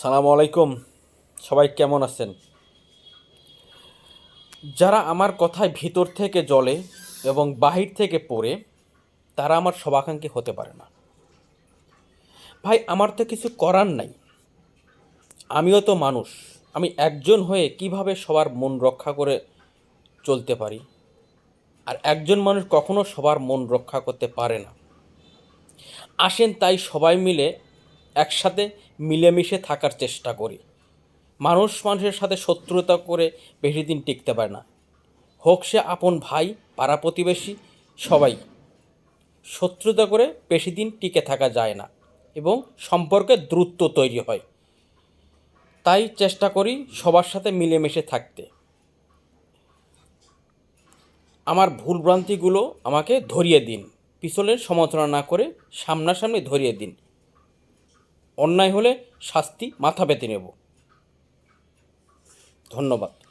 সালামু আলাইকুম। সবাই কেমন আছেন? যারা আমার কথায় ভিতর থেকে জ্বলে এবং বাহির থেকে পড়ে, তারা আমার শুভাকাঙ্ক্ষী হতে পারে না। ভাই, আমার তো কিছু করার নাই। আমিও তো মানুষ। আমি একজন হয়ে কিভাবে সবার মন রক্ষা করে চলতে পারি? আর একজন মানুষ কখনো সবার মন রক্ষা করতে পারে না। আসেন তাই সবাই মিলে একসাথে মিলেমিশে থাকার চেষ্টা করি। মানুষ মানুষের সাথে শত্রুতা করে বেশি দিন টিকতে পারে না। হোক সে আপন ভাই, পাড়া প্রতিবেশী, সবাই। শত্রুতা করে বেশি দিন টিকে থাকা যায় না এবং সম্পর্কে দ্রুত তৈরি হয়। তাই চেষ্টা করি সবার সাথে মিলেমিশে থাকতে। আমার ভুলভ্রান্তিগুলো আমাকে ধরিয়ে দিন, পিছনের সমালোচনা না করে সামনাসামনি ধরিয়ে দিন। অন্যায় হলে শাস্তি মাথা পেতে নেব। ধন্যবাদ।